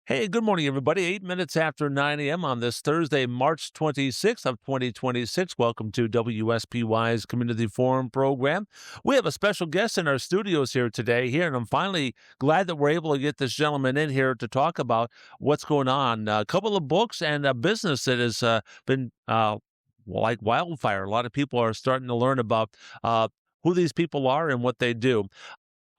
Hey, good morning, everybody. 8 minutes after 9 a.m. on this Thursday, March 26th of 2026. Welcome to WSPY's Community Forum program. We have a special guest in our studios here today, and I'm finally glad that we're able to get this gentleman in here to talk about what's going on. A couple of books and a business that has been like wildfire. A lot of people are starting to learn about who these people are and what they do.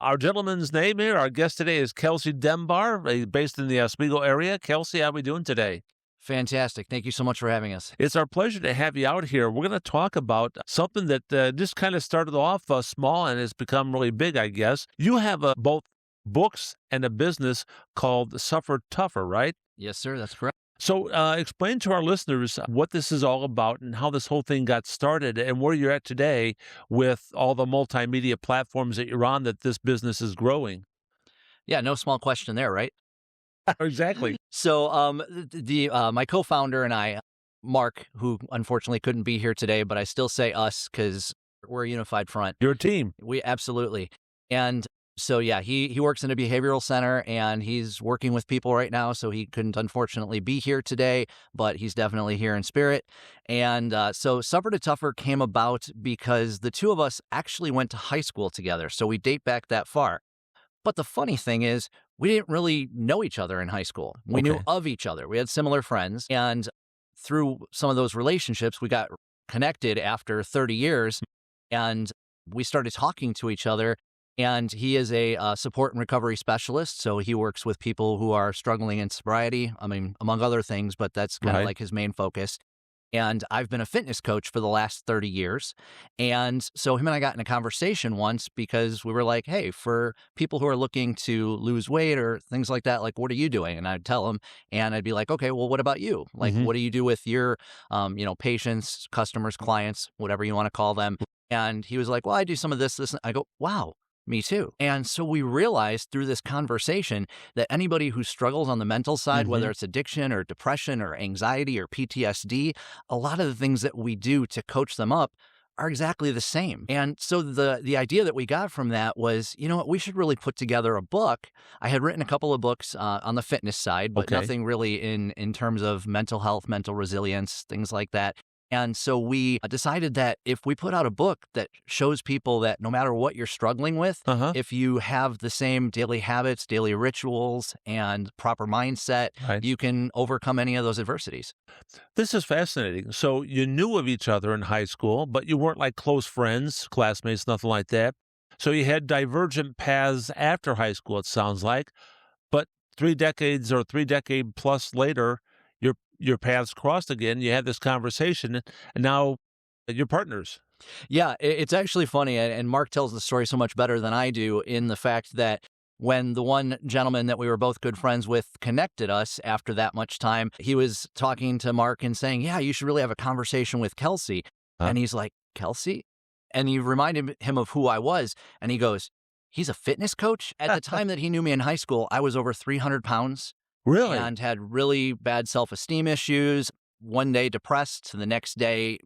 Our gentleman's name here, our guest today is Kelsey Dunbar, based in the Oswego area. Kelsey, how are we doing today? Fantastic. Thank you so much for having us. It's our pleasure to have you out here. We're going to talk about something that just kind of started off small and has become really big, I guess. You have both books and a business called Suffer Tougher, right? Yes, sir. That's correct. So explain to our listeners what this is all about and how this whole thing got started and where you're at today with all the multimedia platforms that you're on that this business is growing. Yeah, no small question there, right? Exactly. So my co-founder and I, Mark, who unfortunately couldn't be here today, but I still say us because we're a unified front. You're a team. We absolutely. And so, yeah, he works in a behavioral center and he's working with people right now. So he couldn't unfortunately be here today, but he's definitely here in spirit. And so Suffer to Tougher came about because the two of us actually went to high school together. So we date back that far. But the funny thing is, we didn't really know each other in high school. We knew of each other. We had similar friends. And through some of those relationships, we got connected after 30 years and we started talking to each other. And he is a support and recovery specialist. So he works with people who are struggling in sobriety, I mean, among other things, but that's kind of like his main focus. And I've been a fitness coach for the last 30 years. And so him and I got in a conversation once because we were like, hey, for people who are looking to lose weight or things like that, like, what are you doing? And I'd tell him, and I'd be like, okay, well, what about you? Like, what do you do with your, patients, customers, clients, whatever you want to call them? And he was like, well, I do some of this. I go, wow. Me too. And so we realized through this conversation that anybody who struggles on the mental side, whether it's addiction or depression or anxiety or PTSD, a lot of the things that we do to coach them up are exactly the same. And so the idea that we got from that was, you know what, we should really put together a book. I had written a couple of books on the fitness side, but nothing really in terms of mental health, mental resilience, things like that. And so we decided that if we put out a book that shows people that no matter what you're struggling with, if you have the same daily habits, daily rituals, and proper mindset, you can overcome any of those adversities. This is fascinating. So you knew of each other in high school, but you weren't like close friends, classmates, nothing like that. So you had divergent paths after high school, it sounds like. But 3 decades or 3-decade plus later, your paths crossed again. You had this conversation, and now you're partners. Yeah, it's actually funny, and Mark tells the story so much better than I do in the fact that when the one gentleman that we were both good friends with connected us after that much time, he was talking to Mark and saying, yeah, you should really have a conversation with Kelsey. And he's like, Kelsey? And he reminded him of who I was, and he goes, he's a fitness coach? At the time that he knew me in high school, I was over 300 pounds. Really? And had really bad self-esteem issues, one day depressed, the next day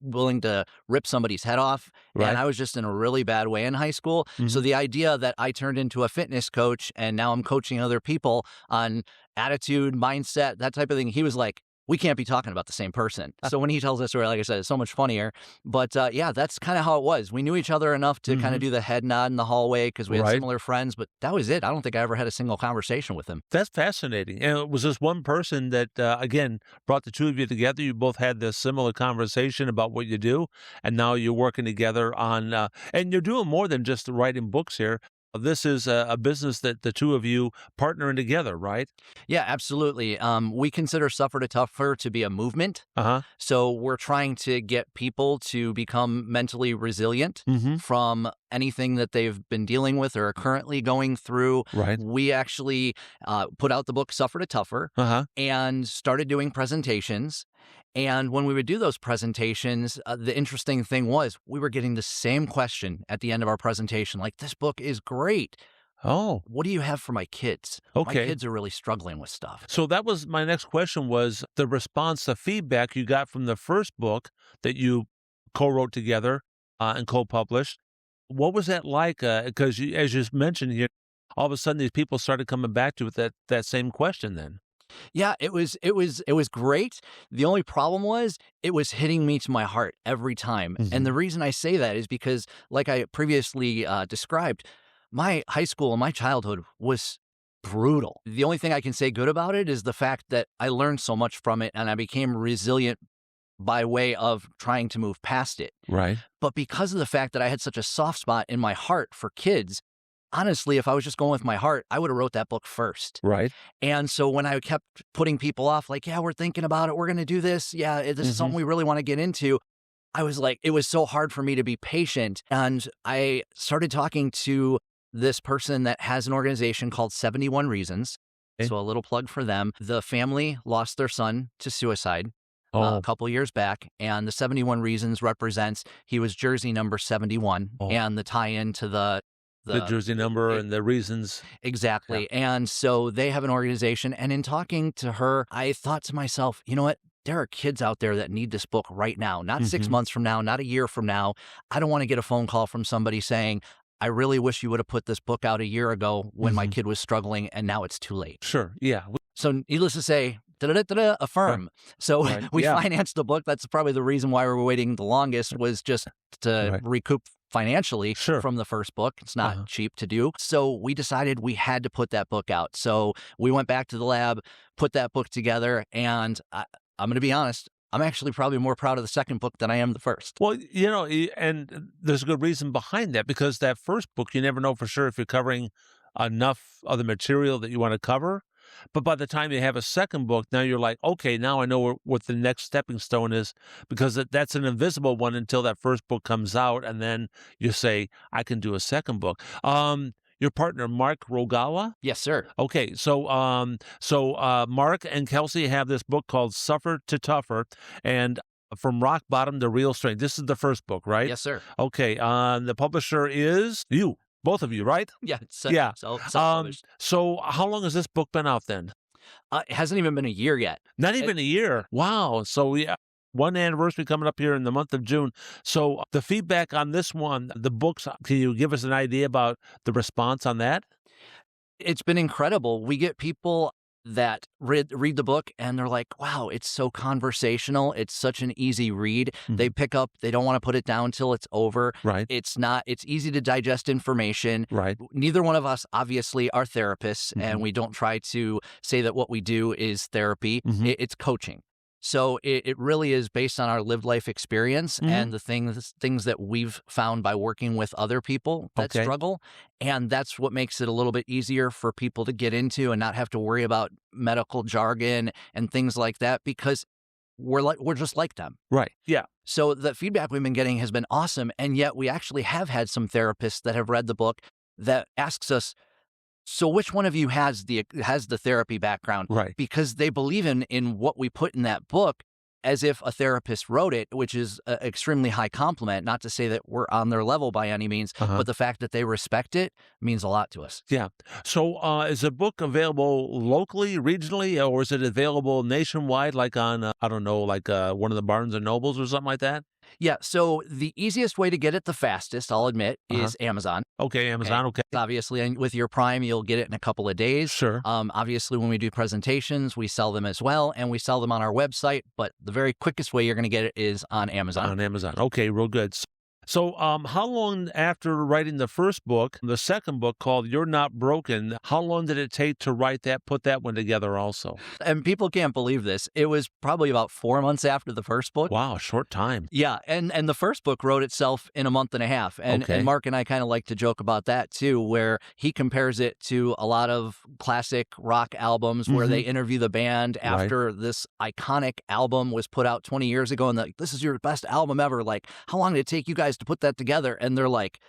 willing to rip somebody's head off. And I was just in a really bad way in high school. So the idea that I turned into a fitness coach and now I'm coaching other people on attitude, mindset, that type of thing, he was like, we can't be talking about the same person. So when he tells that story, like I said, it's so much funnier. But yeah, that's kind of how it was. We knew each other enough to kind of do the head nod in the hallway because we had similar friends, but that was it. I don't think I ever had a single conversation with him. That's fascinating. And it was this one person that, again, brought the two of you together. You both had this similar conversation about what you do, and now you're working together on, and you're doing more than just writing books here. This is a business that the two of you partnering together, right? Yeah, absolutely. We consider Suffer to Tougher to be a movement. So we're trying to get people to become mentally resilient from anything that they've been dealing with or are currently going through. We actually put out the book Suffer to Tougher and started doing presentations. And when we would do those presentations, the interesting thing was we were getting the same question at the end of our presentation, like, this book is great. Oh. What do you have for my kids? Okay. My kids are really struggling with stuff. So that was my next question, was the response, the feedback you got from the first book that you co-wrote together and co-published. What was that like? Because as you mentioned here, all of a sudden these people started coming back to you with that same question then. Yeah, it was great. The only problem was it was hitting me to my heart every time. And the reason I say that is because, like I previously described, my high school and my childhood was brutal. The only thing I can say good about it is the fact that I learned so much from it and I became resilient by way of trying to move past it. Right. But because of the fact that I had such a soft spot in my heart for kids, honestly, if I was just going with my heart, I would have wrote that book first. Right. And so when I kept putting people off, like, yeah, we're thinking about it, we're going to do this. Yeah, this is something we really want to get into. I was like, it was so hard for me to be patient. And I started talking to this person that has an organization called 71 Reasons. Okay. So a little plug for them. The family lost their son to suicide a couple years back, and the 71 Reasons represents he was jersey number 71, and the tie-in to the jersey number and the reasons. Exactly. Yeah. And so they have an organization. And in talking to her, I thought to myself, you know what? There are kids out there that need this book right now, not 6 months from now, not a year from now. I don't want to get a phone call from somebody saying, I really wish you would have put this book out a year ago when my kid was struggling, and now it's too late. Sure. Yeah. So needless to say, affirm. Right. So Right. we Yeah. financed the book. That's probably the reason why we were waiting the longest, was just to recoup financially from the first book. It's not cheap to do. So we decided we had to put that book out. So we went back to the lab, put that book together, and I'm going to be honest, I'm actually probably more proud of the second book than I am the first. Well, and there's a good reason behind that, because that first book, you never know for sure if you're covering enough of the material that you want to cover. But by the time you have a second book, now you're like, okay, now I know what the next stepping stone is, because that's an invisible one until that first book comes out. And then you say, I can do a second book. Your partner, Mark Rogawa? Yes, sir. Okay, so Mark and Kelsey have this book called Suffer to Tougher, and From Rock Bottom to Real Strength. This is the first book, right? Yes, sir. Okay, the publisher is you, both of you, right? Yeah. Yeah. Self-published. So how long has this book been out then? It hasn't even been a year yet. Not even a year. Wow. So yeah. One anniversary coming up here in the month of June. So the feedback on this one, the books, can you give us an idea about the response on that? It's been incredible. We get people that read the book and they're like, wow, it's so conversational. It's such an easy read. They pick up, they don't want to put it down till it's over. Right. It's easy to digest information. Right. Neither one of us obviously are therapists, and we don't try to say that what we do is therapy. It's coaching. So it really is based on our lived life experience and the things that we've found by working with other people that struggle. And that's what makes it a little bit easier for people to get into and not have to worry about medical jargon and things like that, because we're just like them. Right. Yeah. So the feedback we've been getting has been awesome. And yet we actually have had some therapists that have read the book that asks us, so which one of you has the therapy background? Right. Because they believe in what we put in that book as if a therapist wrote it, which is an extremely high compliment. Not to say that we're on their level by any means, but the fact that they respect it means a lot to us. Yeah. So is the book available locally, regionally, or is it available nationwide, like on, I don't know, like one of the Barnes and Nobles or something like that? Yeah, so the easiest way to get it the fastest, I'll admit, is Amazon. Okay, Amazon, okay. Obviously, and with your Prime, you'll get it in a couple of days. Sure. Obviously, when we do presentations, we sell them as well, and we sell them on our website, but the very quickest way you're going to get it is on Amazon. On Amazon. Okay, real good. So how long after writing the first book, the second book called You're Not Broken, how long did it take to write that, put that one together also? And people can't believe this. It was probably about 4 months after the first book. Wow, short time. Yeah, and the first book wrote itself in a month and a half. And Mark and I kind of like to joke about that too, where he compares it to a lot of classic rock albums where they interview the band after this iconic album was put out 20 years ago, and they're like, this is your best album ever. Like, how long did it take you guys to put that together? And they're like,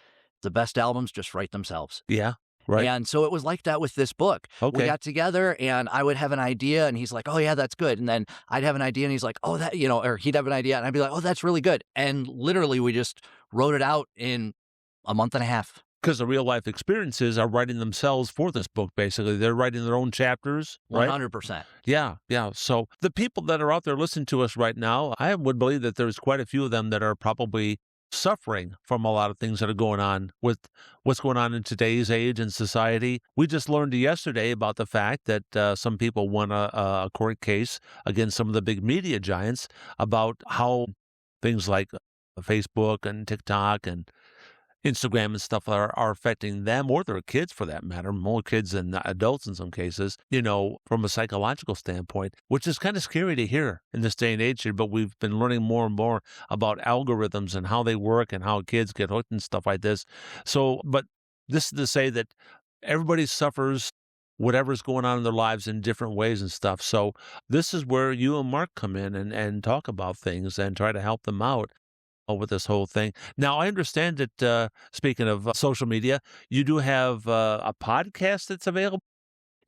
the best albums just write themselves. Yeah. Right. And so it was like that with this book. Okay. We got together and I would have an idea and he's like, oh yeah, that's good. And then I'd have an idea and he's like, oh, that, or he'd have an idea and I'd be like, oh, that's really good. And literally we just wrote it out in a month and a half. Because the real life experiences are writing themselves for this book, basically. They're writing their own chapters, right? 100%. Yeah, yeah. So the people that are out there listening to us right now, I would believe that there's quite a few of them that are probably suffering from a lot of things that are going on with what's going on in today's age and society. We just learned yesterday about the fact that some people won a court case against some of the big media giants about how things like Facebook and TikTok and Instagram and stuff are affecting them or their kids for that matter, more kids than adults in some cases, from a psychological standpoint, which is kind of scary to hear in this day and age here. But we've been learning more and more about algorithms and how they work and how kids get hooked and stuff like this. So, but this is to say that everybody suffers whatever's going on in their lives in different ways and stuff. So this is where you and Mark come in and talk about things and try to help them out with this whole thing. Now, I understand that, speaking of social media, you do have a podcast that's available?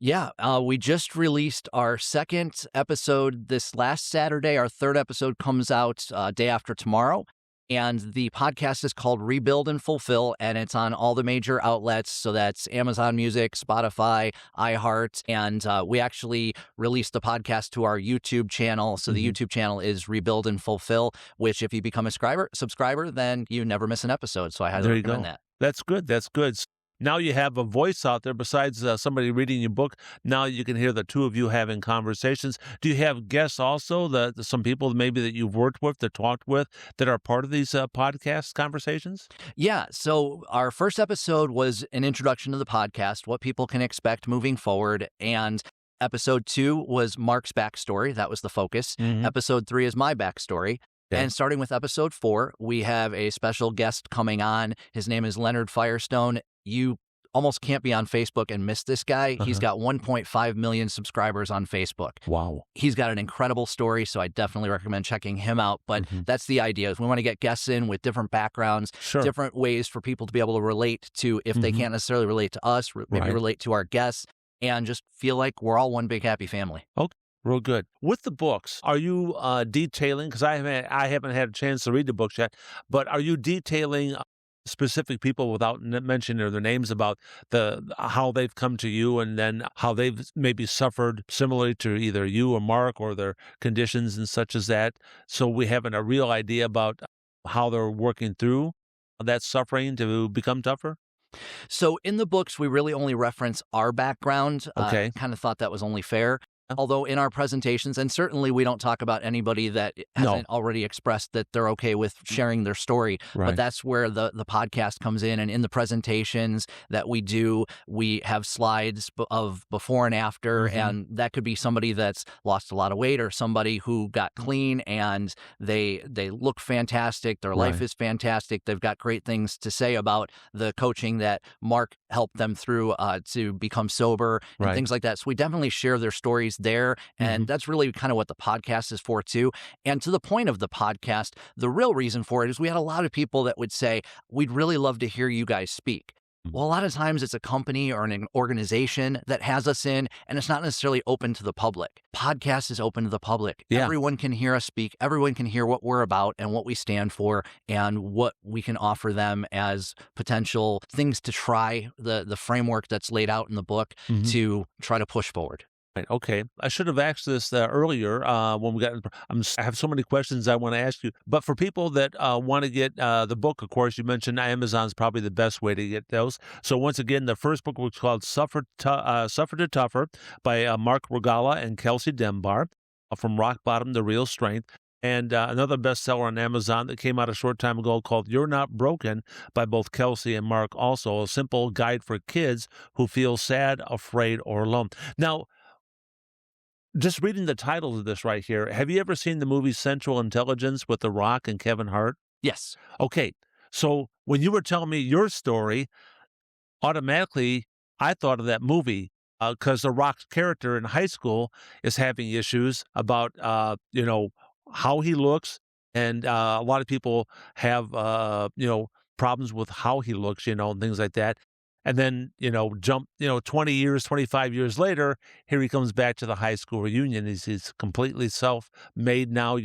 Yeah, we just released our second episode this last Saturday. Our third episode comes out day after tomorrow. And the podcast is called Rebuild and Fulfill, and it's on all the major outlets. So that's Amazon Music, Spotify, iHeart. And we actually released the podcast to our YouTube channel. So the YouTube channel is Rebuild and Fulfill, which if you become a subscriber, then you never miss an episode. So I highly recommend that. That's good. That's good. Now you have a voice out there besides somebody reading your book. Now you can hear the two of you having conversations. Do you have guests also, some people maybe that you've worked with, that talked with, that are part of these podcast conversations? Yeah. So our first episode was an introduction to the podcast, what people can expect moving forward. And episode 2 was Mark's backstory. That was the focus. Episode 3 is my backstory. Okay. And starting with episode 4, we have a special guest coming on. His name is Leonard Firestone. You almost can't be on Facebook and miss this guy. He's got 1.5 million subscribers on Facebook. Wow. He's got an incredible story, so I definitely recommend checking him out. But that's the idea, is we want to get guests in with different backgrounds, different ways for people to be able to relate to, if they can't necessarily relate to us, maybe relate to our guests, and just feel like we're all one big happy family. Okay. Real good. With the books, are you detailing, because I haven't had a chance to read the books yet, but are you detailing specific people without mentioning their names about how they've come to you and then how they've maybe suffered similarly to either you or Mark or their conditions and such as that? So we have a real idea about how they're working through that suffering to become tougher? So in the books, we really only reference our background. Okay. Kind of thought that was only fair. Although in our presentations, and certainly we don't talk about anybody that hasn't already expressed that they're okay with sharing their story, but that's where the podcast comes in. And in the presentations that we do, we have slides of before and after, and that could be somebody that's lost a lot of weight or somebody who got clean and they look fantastic, their life is fantastic, they've got great things to say about the coaching that Mark helped them through to become sober and things like that. So we definitely share their stories there. And that's really kind of what the podcast is for too. And to the point of the podcast, the real reason for it is we had a lot of people that would say, we'd really love to hear you guys speak. Well, a lot of times it's a company or an organization that has us in, and it's not necessarily open to the public. Podcast is open to the public. Yeah. Everyone can hear us speak. Everyone can hear what we're about and what we stand for and what we can offer them as potential things to try, the framework that's laid out in the book to try to push forward. Right. Okay. I should have asked this earlier when we got. I have so many questions I want to ask you. But for people that want to get the book, of course, you mentioned Amazon's probably the best way to get those. So once again, the first book was called Suffer to Tougher by Mark Regala and Kelsey Dunbar, From Rock Bottom to Real Strength. And another bestseller on Amazon that came out a short time ago called You're Not Broken by both Kelsey and Mark, also a simple guide for kids who feel sad, afraid, or alone. Now, just reading the title of this right here, have you ever seen the movie Central Intelligence with The Rock and Kevin Hart? Yes. Okay, so when you were telling me your story, automatically I thought of that movie because The Rock's character in high school is having issues about, how he looks, and a lot of people have, problems with how he looks, and things like that. And then, jump, 20 years, 25 years later, here he comes back to the high school reunion. He's completely self-made now,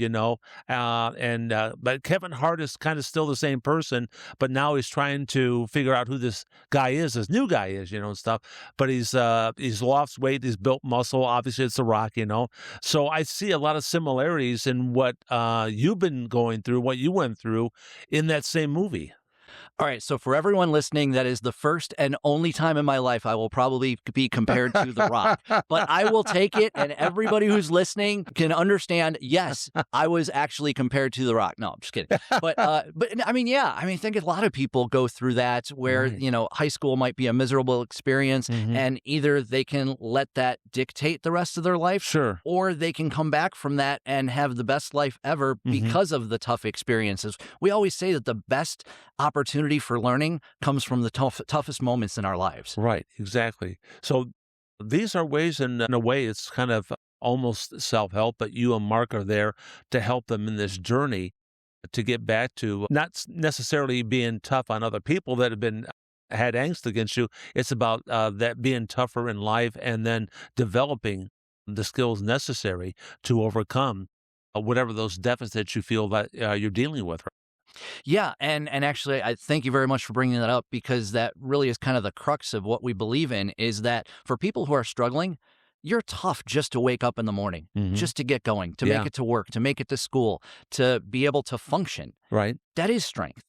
but Kevin Hart is kind of still the same person, but now he's trying to figure out who this guy is, this new guy is, and stuff. But he's lost weight, he's built muscle. Obviously, it's The Rock, So I see a lot of similarities in what you've been going through, what you went through in that same movie. All right, so for everyone listening, that is the first and only time in my life I will probably be compared to The Rock. But I will take it, and everybody who's listening can understand, yes, I was actually compared to The Rock. No, I'm just kidding. But I mean, yeah, I think a lot of people go through that where, Right. High school might be a miserable experience, and either they can let that dictate the rest of their life, Sure. or they can come back from that and have the best life ever because of the tough experiences. We always say that the best opportunity for learning comes from the toughest moments in our lives. Right, exactly. So these are ways, in a way, it's kind of almost self-help, but you and Mark are there to help them in this journey to get back to not necessarily being tough on other people that have had angst against you. It's about that being tougher in life and then developing the skills necessary to overcome whatever those deficits you feel that you're dealing with. Yeah, and actually, I thank you very much for bringing that up, because that really is kind of the crux of what we believe in, is that for people who are struggling, you're tough just to wake up in the morning, just to get going, to make it to work, to make it to school, to be able to function. Right. That is strength.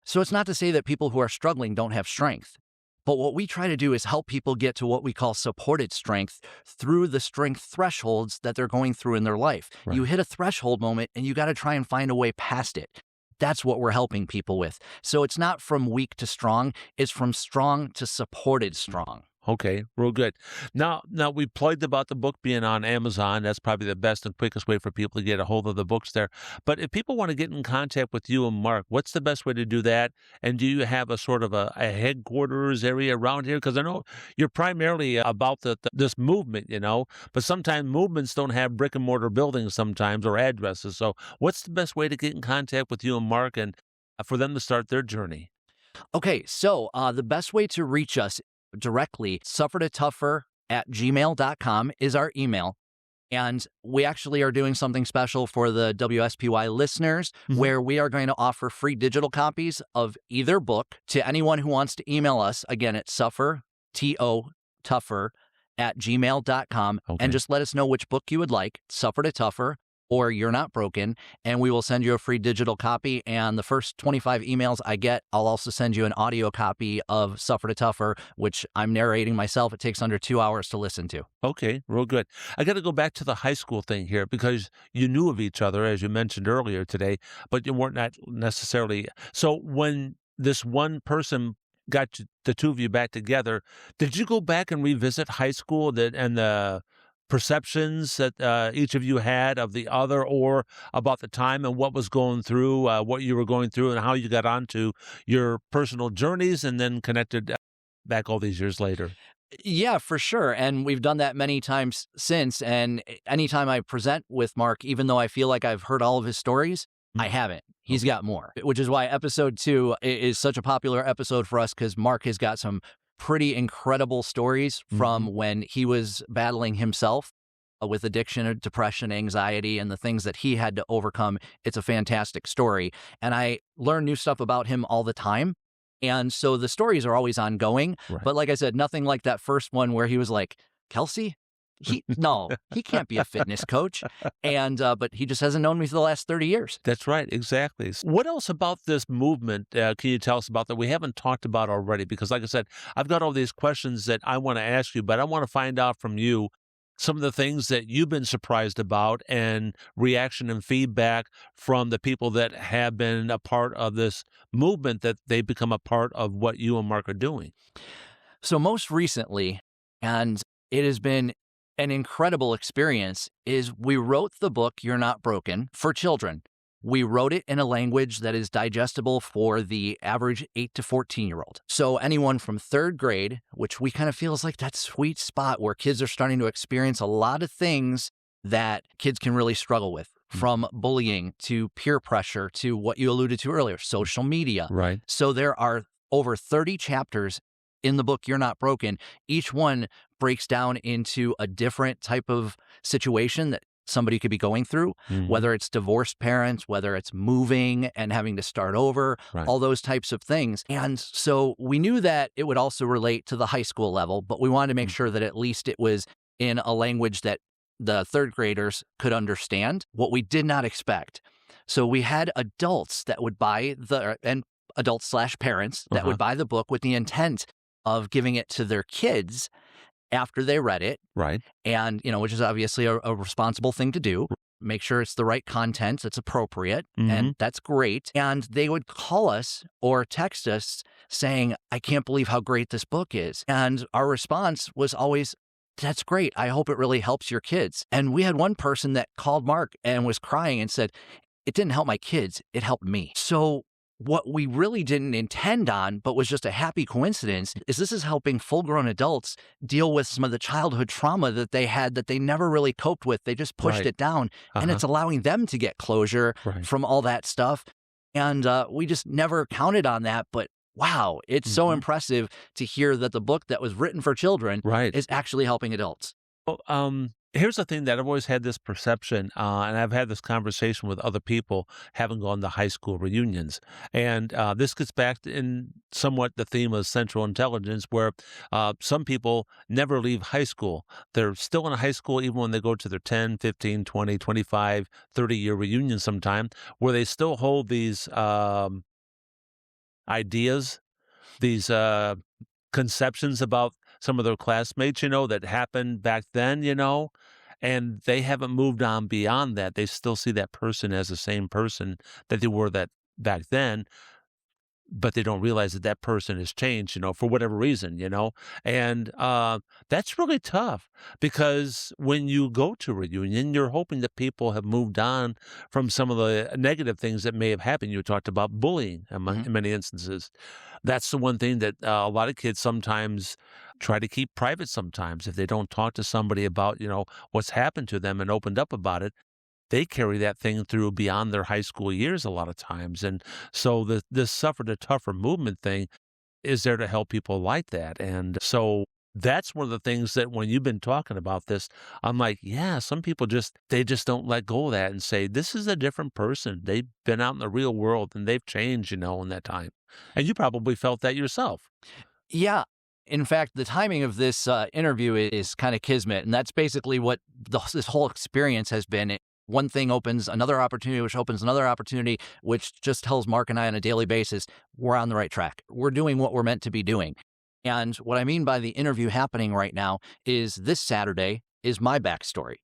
So it's not to say that people who are struggling don't have strength. But what we try to do is help people get to what we call supported strength through the strength thresholds that they're going through in their life. Right. You hit a threshold moment and you got to try and find a way past it. That's what we're helping people with. So it's not from weak to strong, it's from strong to supported strong. Okay, real good. Now we plugged about the book being on Amazon. That's probably the best and quickest way for people to get a hold of the books there. But if people want to get in contact with you and Mark, what's the best way to do that? And do you have a sort of a headquarters area around here? Because I know you're primarily about this movement, but sometimes movements don't have brick and mortar buildings sometimes or addresses. So what's the best way to get in contact with you and Mark and for them to start their journey? Okay, so the best way to reach us directly, suffertotougher@gmail.com is our email. And we actually are doing something special for the WSPY listeners, where we are going to offer free digital copies of either book to anyone who wants to email us, again, at tougher@gmail.com, and just let us know which book you would like, Suffer to Tougher or You're Not Broken, and we will send you a free digital copy. And the first 25 emails I get, I'll also send you an audio copy of Suffer to Tougher, which I'm narrating myself. It takes under 2 hours to listen to. Okay, real good. I got to go back to the high school thing here because you knew of each other, as you mentioned earlier today, but you weren't not necessarily. So when this one person got the two of you back together, did you go back and revisit high school and the perceptions that each of you had of the other, or about the time and what was going through, what you were going through, and how you got onto your personal journeys and then connected back all these years later? Yeah, for sure. And we've done that many times since. And anytime I present with Mark, even though I feel like I've heard all of his stories, I haven't. He's got more, which is why episode 2 is such a popular episode for us, because Mark has got some pretty incredible stories from when he was battling himself with addiction, depression, anxiety, and the things that he had to overcome. It's a fantastic story. And I learn new stuff about him all the time. And so the stories are always ongoing. Right. But like I said, nothing like that first one where he was like, Kelsey? No, he can't be a fitness coach. And but he just hasn't known me for the last 30 years. That's right, exactly. What else about this movement can you tell us about that we haven't talked about already? Because like I said, I've got all these questions that I want to ask you, but I want to find out from you some of the things that you've been surprised about and reaction and feedback from the people that have been a part of this movement, that they become a part of what you and Mark are doing. So most recently, and it has been an incredible experience, is we wrote the book You're Not Broken for children. We wrote it in a language that is digestible for the average 8 to 14-year-old. So anyone from 3rd grade, which we kind of feel is like that sweet spot where kids are starting to experience a lot of things that kids can really struggle with, from bullying to peer pressure to what you alluded to earlier, social media. Right. So there are over 30 chapters in the book, You're Not Broken, each one breaks down into a different type of situation that somebody could be going through, whether it's divorced parents, whether it's moving and having to start over, all those types of things. And so we knew that it would also relate to the high school level, but we wanted to make sure that at least it was in a language that the third graders could understand. What we did not expect. So we had adults that would buy and adults/parents that would buy the book with the intent of giving it to their kids after they read it. Right. And, which is obviously a responsible thing to do. Make sure it's the right content that's appropriate. And that's great. And they would call us or text us saying, I can't believe how great this book is. And our response was always, that's great. I hope it really helps your kids. And we had one person that called Mark and was crying and said, it didn't help my kids. It helped me. So what we really didn't intend on, but was just a happy coincidence, is this is helping full-grown adults deal with some of the childhood trauma that they had that they never really coped with. They just pushed it down, and it's allowing them to get closure from all that stuff. And we just never counted on that, but wow, it's so impressive to hear that the book that was written for children is actually helping adults. Well, here's the thing that I've always had this perception, and I've had this conversation with other people having gone to high school reunions. And this gets back in somewhat the theme of central intelligence, where some people never leave high school. They're still in high school even when they go to their 10, 15, 20, 25, 30-year reunion sometime, where they still hold these ideas, these conceptions about some of their classmates, that happened back then, and they haven't moved on beyond that. They still see that person as the same person that they were that back then, but they don't realize that that person has changed, for whatever reason, and that's really tough, because when you go to a reunion, you're hoping that people have moved on from some of the negative things that may have happened. You talked about bullying in many instances. That's the one thing that a lot of kids sometimes try to keep private sometimes. If they don't talk to somebody about, what's happened to them and opened up about it, they carry that thing through beyond their high school years a lot of times. And so this Suffer to Tougher movement thing is there to help people like that. And so that's one of the things that when you've been talking about this, I'm like, yeah, some people they just don't let go of that and say, this is a different person. They've been out in the real world and they've changed, in that time. And you probably felt that yourself. Yeah. In fact, the timing of this interview is kind of kismet. And that's basically what this whole experience has been. One thing opens another opportunity, which opens another opportunity, which just tells Mark and I on a daily basis, we're on the right track. We're doing what we're meant to be doing. And what I mean by the interview happening right now is this Saturday is my backstory.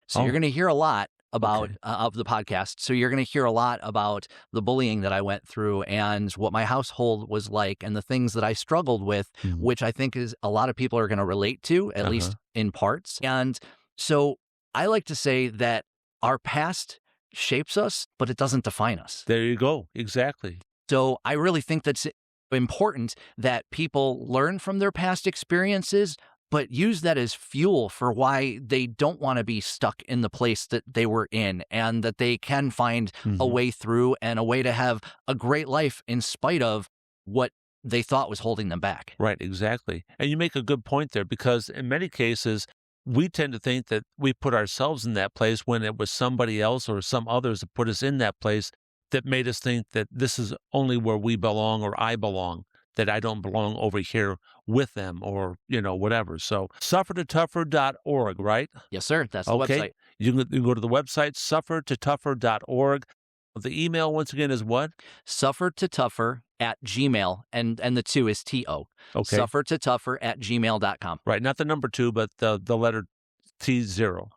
So you're going to hear a lot about of the podcast. So you're going to hear a lot about the bullying that I went through and what my household was like and the things that I struggled with, which I think is a lot of people are going to relate to, at least in parts. And so I like to say that our past shapes us, but it doesn't define us. There you go. Exactly. So I really think that's important that people learn from their past experiences, but use that as fuel for why they don't want to be stuck in the place that they were in, and that they can find a way through and a way to have a great life in spite of what they thought was holding them back. Right, exactly. And you make a good point there, because in many cases, we tend to think that we put ourselves in that place when it was somebody else or some others that put us in that place that made us think that this is only where we belong, or I belong, that I don't belong over here with them, or, whatever. So suffertotougher.org, right? Yes, sir. That's the website. You can go to the website, suffertotougher.org. The email, once again, is what? suffertotougher@gmail, and the 2 is T-O. Okay. suffertotougher@gmail.com. Right, not the number 2, but the letter T0.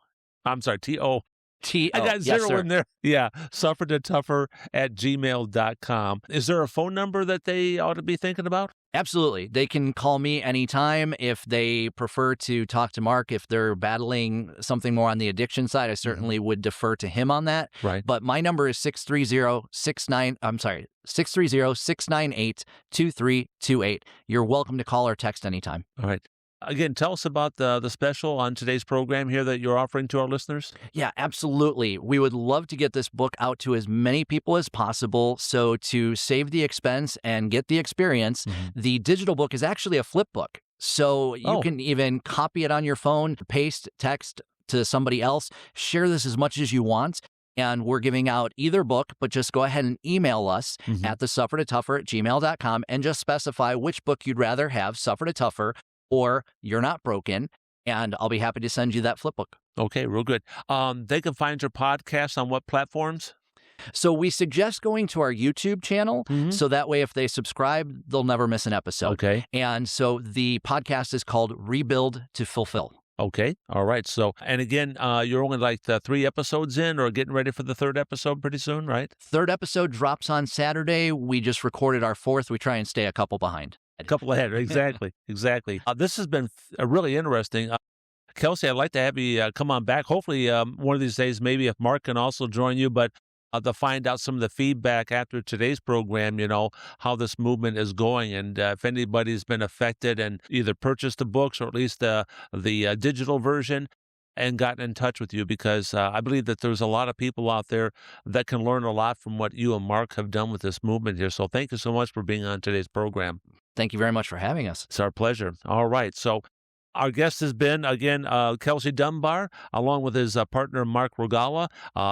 I'm sorry, T-O. T-O. I got zero in there. Yeah, suffertotougher@gmail.com. Is there a phone number that they ought to be thinking about? Absolutely. They can call me anytime if they prefer to talk to Mark. If they're battling something more on the addiction side, I certainly would defer to him on that. Right. But my number is 630-698-2328. You're welcome to call or text anytime. All right. Again, tell us about the special on today's program here that you're offering to our listeners. Yeah, absolutely. We would love to get this book out to as many people as possible. So to save the expense and get the experience, the digital book is actually a flip book. So you can even copy it on your phone, paste text to somebody else, share this as much as you want. And we're giving out either book, but just go ahead and email us at thesuffertottougher@gmail.com and just specify which book you'd rather have, Suffer to Tougher or You're Not Broken, and I'll be happy to send you that flip book. Okay, real good. They can find your podcast on what platforms? So we suggest going to our YouTube channel, so that way if they subscribe, they'll never miss an episode. Okay. And so the podcast is called Rebuild to Fulfill. Okay. All right. So, and again, you're only like 3 episodes in or getting ready for the 3rd episode pretty soon, right? 3rd episode drops on Saturday. We just recorded our 4th. We try and stay a couple behind. A couple ahead. Exactly. Exactly. This has been really interesting. Kelsey, I'd like to have you come on back. Hopefully, one of these days, maybe if Mark can also join you, but to find out some of the feedback after today's program, how this movement is going. And if anybody's been affected and either purchased the books or at least the digital version and gotten in touch with you, because I believe that there's a lot of people out there that can learn a lot from what you and Mark have done with this movement here. So thank you so much for being on today's program. Thank you very much for having us. It's our pleasure. All right. So our guest has been, again, Kelsey Dunbar, along with his partner, Mark Regala.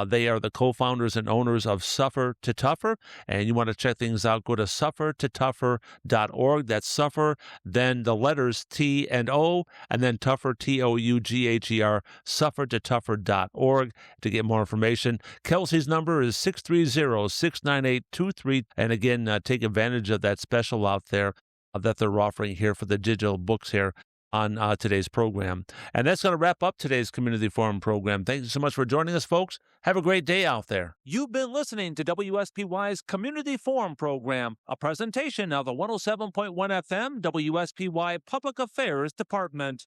They are the co-founders and owners of Suffer to Tougher. And you want to check things out, go to suffertotougher.org. That's Suffer, then the letters T and O, and then Tougher, Tougher, suffertotougher.org to get more information. Kelsey's number is 630-698-23. And again, take advantage of that special out there that they're offering here for the digital books here on today's program. And that's going to wrap up today's Community Forum program. Thank you so much for joining us, folks. Have a great day out there. You've been listening to WSPY's Community Forum program, a presentation of the 107.1 FM WSPY Public Affairs Department.